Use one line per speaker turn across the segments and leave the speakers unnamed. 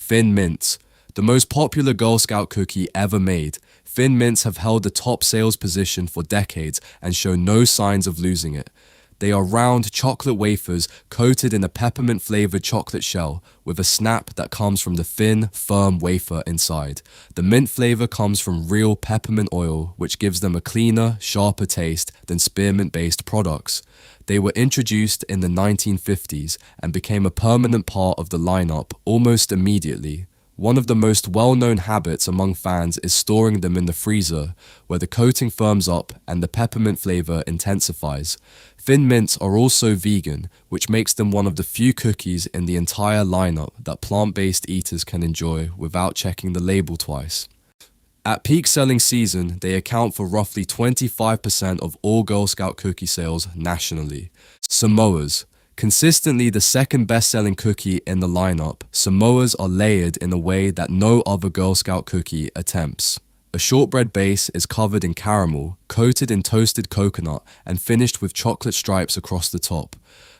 Thin Mints. The most popular Girl Scout cookie ever made, Thin Mints have held the top sales position for decades and show no signs of losing it. They are round chocolate wafers coated in a peppermint-flavored chocolate shell with a snap that comes from the thin, firm wafer inside. The mint flavor comes from real peppermint oil, which gives them a cleaner, sharper taste than spearmint-based products. They were introduced in the 1950s and became a permanent part of the lineup almost immediately. One of the most well-known habits among fans is storing them in the freezer, where the coating firms up and the peppermint flavor intensifies. Thin Mints are also vegan, which makes them one of the few cookies in the entire lineup that plant-based eaters can enjoy without checking the label twice. At peak selling season, they account for roughly 25% of all Girl Scout cookie sales nationally. Samoas. Consistently the second best-selling cookie in the lineup, Samoas are layered in a way that no other Girl Scout cookie attempts. A shortbread base is covered in caramel, coated in toasted coconut, and finished with chocolate stripes across the top.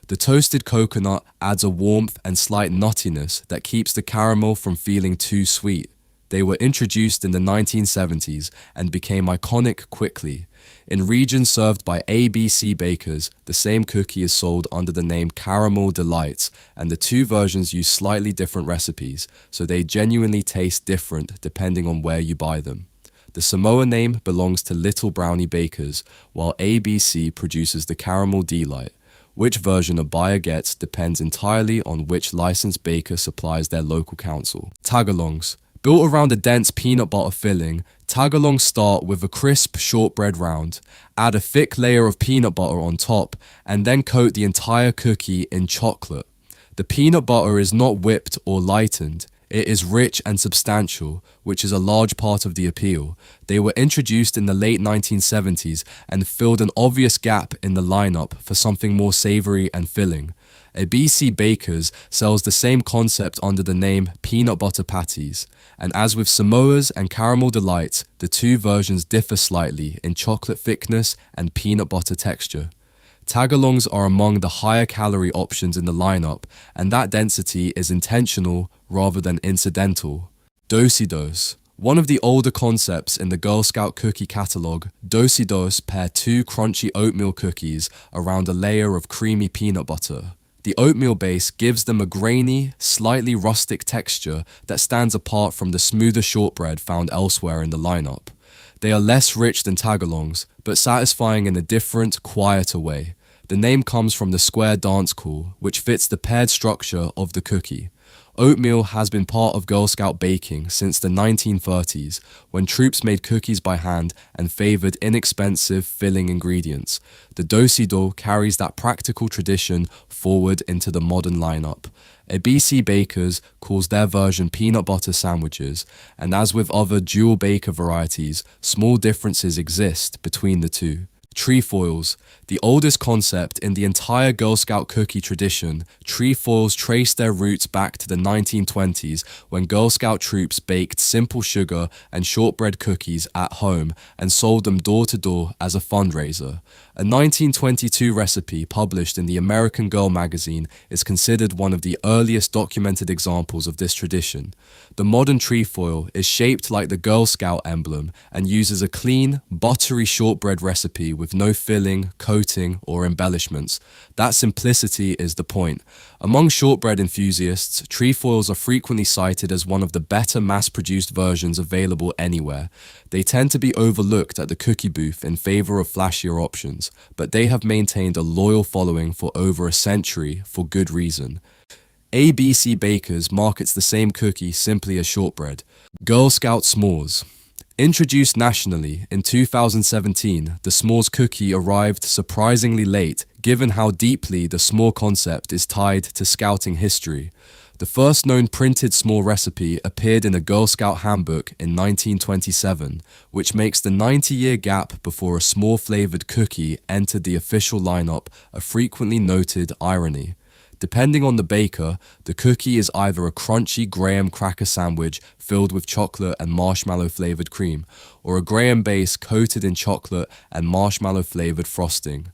The toasted coconut adds a warmth and slight nuttiness that keeps the caramel from feeling too sweet. They were introduced in the 1970s and became iconic quickly. In regions served by ABC bakers, the same cookie is sold under the name Caramel deLites, and the two versions use slightly different recipes, so they genuinely taste different depending on where you buy them. The Samoa name belongs to Little Brownie Bakers, while ABC produces the Caramel deLite. Which version a buyer gets depends entirely on which licensed baker supplies their local council. Tagalongs. Built around a dense peanut butter filling, Tagalongs start with a crisp shortbread round, add a thick layer of peanut butter on top, and then coat the entire cookie in chocolate. The peanut butter is not whipped or lightened. It is rich and substantial, which is a large part of the appeal. They were introduced in the late 1970s and filled an obvious gap in the lineup for something more savory and filling. ABC Bakers sells the same concept under the name Peanut Butter Patties, and as with Samoas and Caramel deLites, the two versions differ slightly in chocolate thickness and peanut butter texture. Tagalongs are among the higher calorie options in the lineup, and that density is intentional rather than incidental. Do-si-dos. One of the older concepts in the Girl Scout cookie catalog, do-si-dos pair two crunchy oatmeal cookies around a layer of creamy peanut butter. The oatmeal base gives them a grainy, slightly rustic texture that stands apart from the smoother shortbread found elsewhere in the lineup. They are less rich than Tagalongs, but satisfying in a different, quieter way. The name comes from the square dance call, which fits the paired structure of the cookie. Oatmeal has been part of Girl Scout baking since the 1930s, when troops made cookies by hand and favored inexpensive filling ingredients. The do-si-do carries that practical tradition forward into the modern lineup. ABC Bakers calls their version peanut butter sandwiches, and as with other dual baker varieties, small differences exist between the two. Trefoils. The oldest concept in the entire Girl Scout cookie tradition, trefoils trace their roots back to the 1920s when Girl Scout troops baked simple sugar and shortbread cookies at home and sold them door to door as a fundraiser. A 1922 recipe published in the American Girl magazine is considered one of the earliest documented examples of this tradition. The modern trefoil is shaped like the Girl Scout emblem and uses a clean, buttery shortbread recipe with no filling, coating, or embellishments. That simplicity is the point. Among shortbread enthusiasts, trefoils are frequently cited as one of the better mass-produced versions available anywhere. They tend to be overlooked at the cookie booth in favor of flashier options, but they have maintained a loyal following for over a century for good reason. ABC Bakers markets the same cookie simply as shortbread. Girl Scout S'mores. Introduced nationally in 2017, the s'mores cookie arrived surprisingly late, given how deeply the s'more concept is tied to Scouting history. The first known printed s'more recipe appeared in a Girl Scout handbook in 1927, which makes the 90-year gap before a s'more-flavored cookie entered the official lineup a frequently noted irony. Depending on the baker, the cookie is either a crunchy graham cracker sandwich filled with chocolate and marshmallow-flavored cream, or a graham base coated in chocolate and marshmallow-flavored frosting.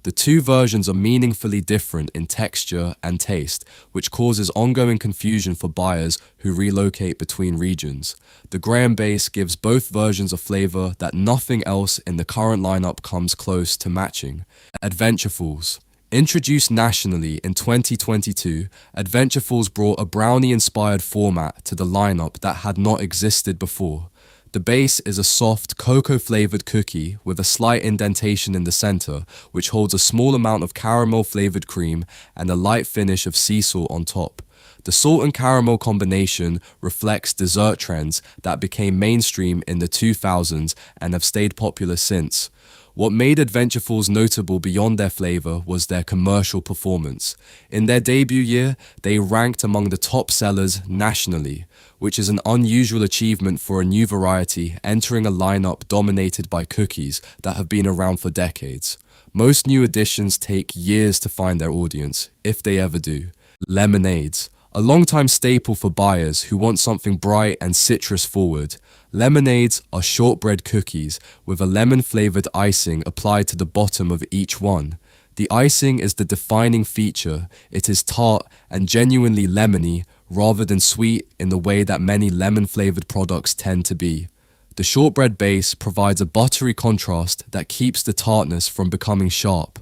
The two versions are meaningfully different in texture and taste, which causes ongoing confusion for buyers who relocate between regions. The Graham base gives both versions a flavor that nothing else in the current lineup comes close to matching. Adventurefuls. Introduced nationally in 2022, Adventurefuls brought a brownie-inspired format to the lineup that had not existed before. The base is a soft, cocoa-flavored cookie with a slight indentation in the center, which holds a small amount of caramel-flavored cream and a light finish of sea salt on top. The salt and caramel combination reflects dessert trends that became mainstream in the 2000s and have stayed popular since. What made Adventurefuls notable beyond their flavor was their commercial performance. In their debut year, they ranked among the top sellers nationally, which is an unusual achievement for a new variety entering a lineup dominated by cookies that have been around for decades. Most new additions take years to find their audience, if they ever do. Lemonades. A longtime staple for buyers who want something bright and citrus-forward. Lemonades are shortbread cookies with a lemon-flavored icing applied to the bottom of each one. The icing is the defining feature. It is tart and genuinely lemony rather than sweet in the way that many lemon-flavored products tend to be. The shortbread base provides a buttery contrast that keeps the tartness from becoming sharp.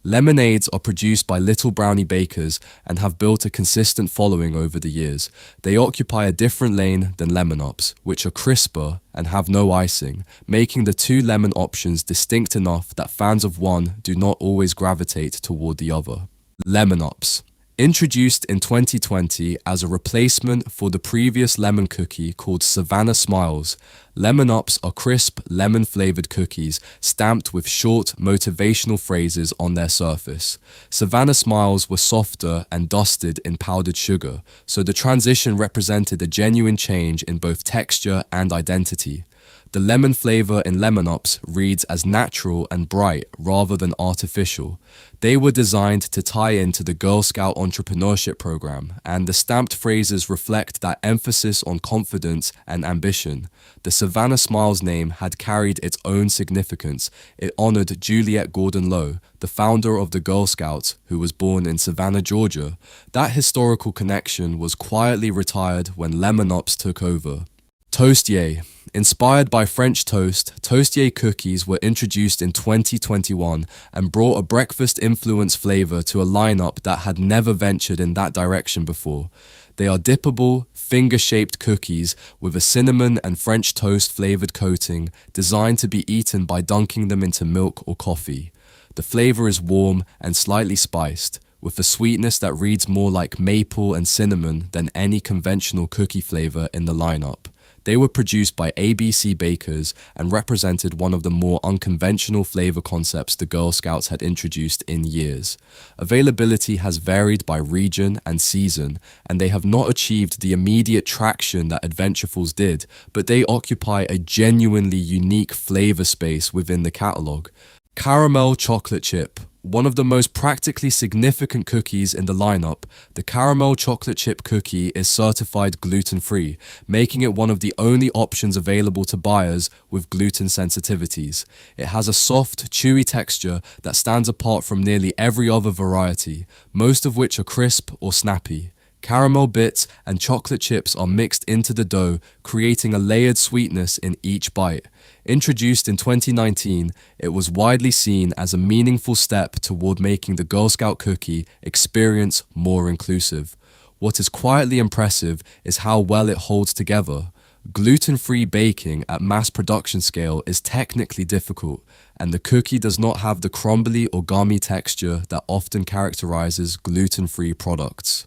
Lemonades are produced by little brownie bakers and have built a consistent following over the years. They occupy a different lane than lemon-ups, which are crisper and have no icing, making the two lemon options distinct enough that fans of one do not always gravitate toward the other. Lemon-ups. Introduced in 2020 as a replacement for the previous lemon cookie called Savannah Smiles, Lemon-Ups are crisp, lemon-flavored cookies stamped with short, motivational phrases on their surface. Savannah Smiles were softer and dusted in powdered sugar, so the transition represented a genuine change in both texture and identity. The lemon flavor in Lemon-Ups reads as natural and bright rather than artificial. They were designed to tie into the Girl Scout entrepreneurship program, and the stamped phrases reflect that emphasis on confidence and ambition. The Savannah Smiles name had carried its own significance. It honored Juliette Gordon-Low, the founder of the Girl Scouts, who was born in Savannah, Georgia. That historical connection was quietly retired when Lemon-Ups took over. Toastier. Inspired by French toast, Toastier cookies were introduced in 2021 and brought a breakfast-influenced flavor to a lineup that had never ventured in that direction before. They are dippable, finger-shaped cookies with a cinnamon and French toast flavored coating designed to be eaten by dunking them into milk or coffee. The flavor is warm and slightly spiced, with a sweetness that reads more like maple and cinnamon than any conventional cookie flavor in the lineup. They were produced by ABC Bakers and represented one of the more unconventional flavor concepts the Girl Scouts had introduced in years. Availability has varied by region and season, and they have not achieved the immediate traction that Adventurefuls did, but they occupy a genuinely unique flavor space within the catalog. Caramel chocolate chip. One of the most practically significant cookies in the lineup, the caramel chocolate chip cookie is certified gluten-free, making it one of the only options available to buyers with gluten sensitivities. It has a soft, chewy texture that stands apart from nearly every other variety, most of which are crisp or snappy. Caramel bits and chocolate chips are mixed into the dough, creating a layered sweetness in each bite. Introduced in 2019, it was widely seen as a meaningful step toward making the Girl Scout cookie experience more inclusive. What is quietly impressive is how well it holds together. Gluten-free baking at mass production scale is technically difficult, and the cookie does not have the crumbly or gummy texture that often characterizes gluten-free products.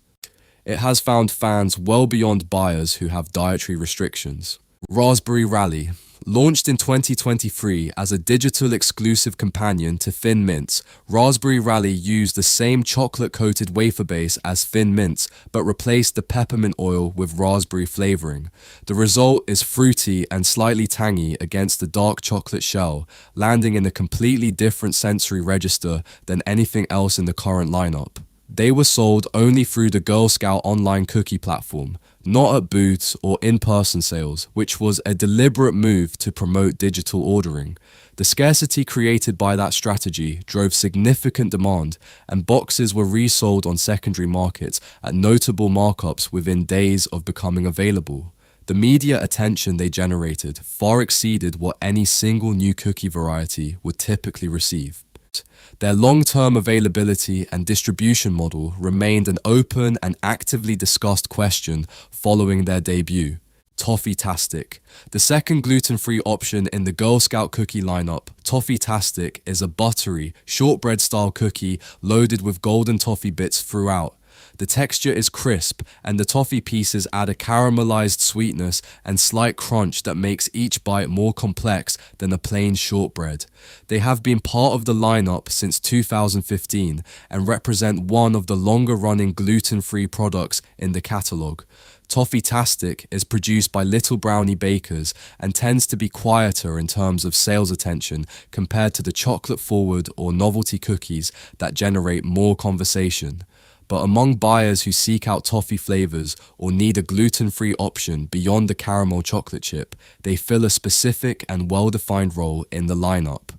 It has found fans well beyond buyers who have dietary restrictions. Raspberry Rally. Launched in 2023 as a digital exclusive companion to Thin Mints, Raspberry Rally used the same chocolate-coated wafer base as Thin Mints, but replaced the peppermint oil with raspberry flavoring. The result is fruity and slightly tangy against the dark chocolate shell, landing in a completely different sensory register than anything else in the current lineup. They were sold only through the Girl Scout online cookie platform. not at booths or in-person sales, which was a deliberate move to promote digital ordering. The scarcity created by that strategy drove significant demand, and boxes were resold on secondary markets at notable markups within days of becoming available. The media attention they generated far exceeded what any single new cookie variety would typically receive. Their long-term availability and distribution model remained an open and actively discussed question following their debut. Toffee-tastic. The second gluten-free option in the Girl Scout cookie lineup, Toffee-tastic is a buttery, shortbread-style cookie loaded with golden toffee bits throughout. The texture is crisp, and the toffee pieces add a caramelized sweetness and slight crunch that makes each bite more complex than a plain shortbread. They have been part of the lineup since 2015 and represent one of the longer-running gluten-free products in the catalog. Toffee-tastic is produced by Little Brownie bakers and tends to be quieter in terms of sales attention compared to the chocolate-forward or novelty cookies that generate more conversation. But among buyers who seek out toffee flavors or need a gluten-free option beyond the caramel chocolate chip, they fill a specific and well-defined role in the lineup.